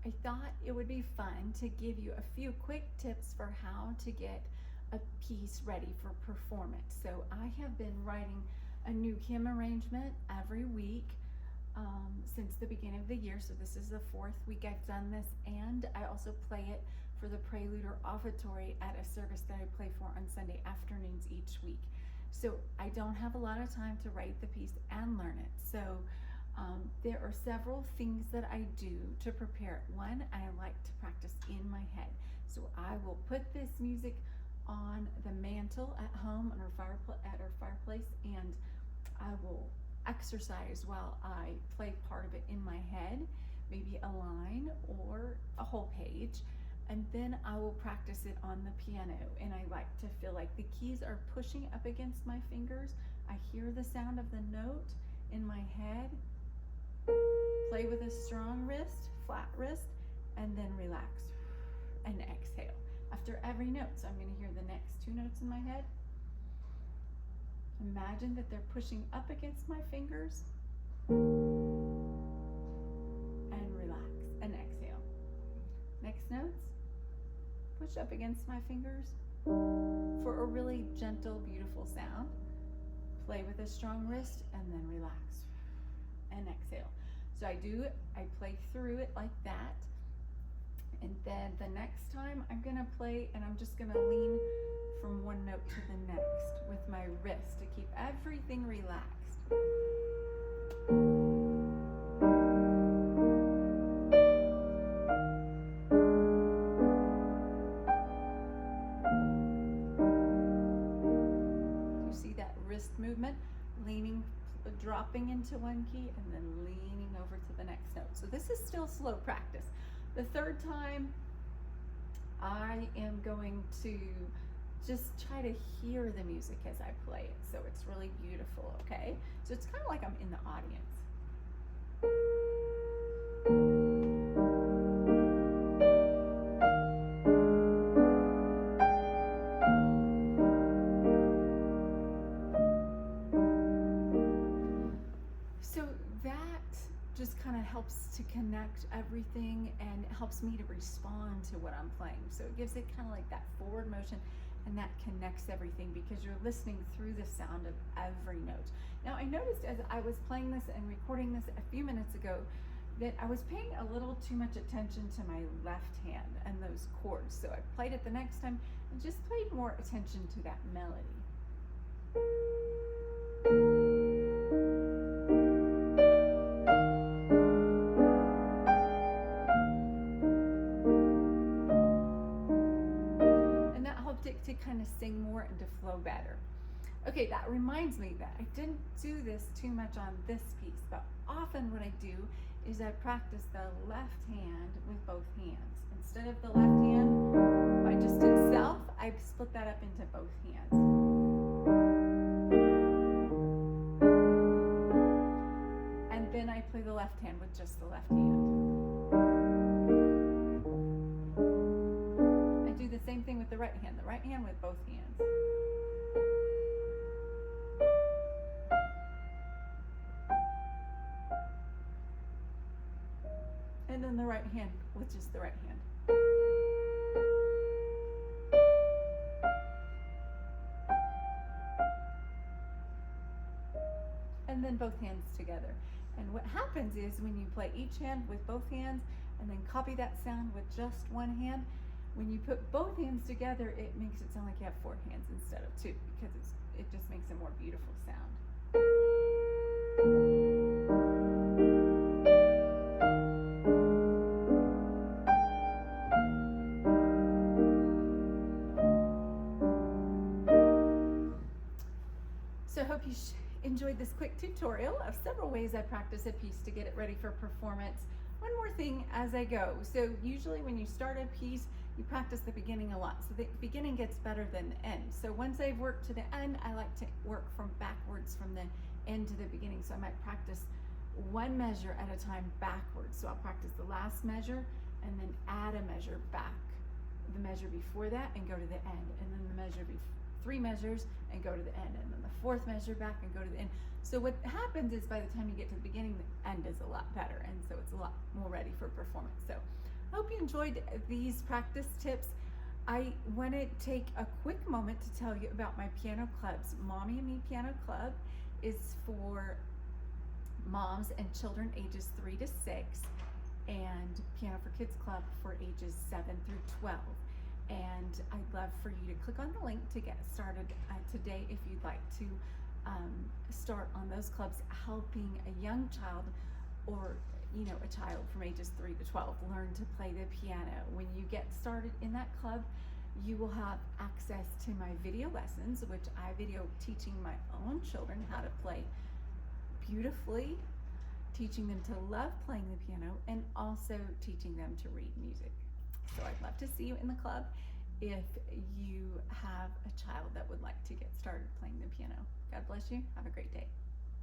I thought it would be fun to give you a few quick tips for how to get a piece ready for performance. So I have been writing a new hymn arrangement every week since the beginning of the year. So this is the 4th week I've done this, and I also play it for the prelude or offertory at a service that I play for on Sunday afternoons each week. So I don't have a lot of time to write the piece and learn it. So there are several things that I do to prepare it. One, I like to practice in my head. So I will put this music on the mantle at home at our fireplace, and I will exercise while I play part of it in my head, maybe a line or a whole page, and then I will practice it on the piano. And I like to feel like the keys are pushing up against my fingers. I hear the sound of the note in my head. Play with a strong wrist, flat wrist, and then relax and exhale after every note. So I'm going to hear the next 2 notes in my head. Imagine that they're pushing up against my fingers, and relax and exhale. Next notes, push up against my fingers for a really gentle, beautiful sound. Play with a strong wrist and then relax and exhale. So I play through it like that. And then the next time I'm gonna play, and I'm just gonna lean from one note to the next with my wrist to keep everything relaxed. You see that wrist movement? Dropping into one key and then leaning over to the next note. So this is still slow practice. The third time, I am going to just try to hear the music as I play it. So it's really beautiful, okay? So it's kind of like I'm in the audience. So that just kind of helps to connect everything, and it helps me to respond to what I'm playing. So it gives it kind of like that forward motion, and that connects everything because you're listening through the sound of every note. Now I noticed as I was playing this and recording this a few minutes ago that I was paying a little too much attention to my left hand and those chords. So I played it the next time and just paid more attention to that melody. To kind of sing more and to flow better. Okay, that reminds me that I didn't do this too much on this piece, but often what I do is I practice the left hand with both hands. Instead of the left hand by just itself, I split that up into both hands. And then I play the left hand with just the left hand. Do the same thing with the right hand with both hands. And then the right hand with just the right hand. And then both hands together. And what happens is when you play each hand with both hands and then copy that sound with just one hand, when you put both hands together, it makes it sound like you have 4 hands instead of 2, because it just makes a more beautiful sound. So I hope you enjoyed this quick tutorial of several ways I practice a piece to get it ready for performance. One more thing as I go. So usually when you start a piece, you practice the beginning a lot. So the beginning gets better than the end. So once I've worked to the end, I like to work from backwards from the end to the beginning. So I might practice one measure at a time backwards. So I'll practice the last measure and then add a measure back, the measure before that, and go to the end. And then the measure 3 measures and go to the end. And then the 4th measure back and go to the end. So what happens is by the time you get to the beginning, the end is a lot better. And so it's a lot more ready for performance. So hope you enjoyed these practice tips. I want to take a quick moment to tell you about my piano clubs. Mommy and Me Piano Club is for moms and children ages 3 to 6, and Piano for Kids Club for ages 7 through 12. And I'd love for you to click on the link to get started today if you'd like to start on those clubs, helping a young child or a child from ages 3 to 12 learn to play the piano. When you get started in that club, you will have access to my video lessons, which I video teaching my own children how to play beautifully, teaching them to love playing the piano, and also teaching them to read music. So I'd love to see you in the club if you have a child that would like to get started playing the piano. God bless you. Have a great day.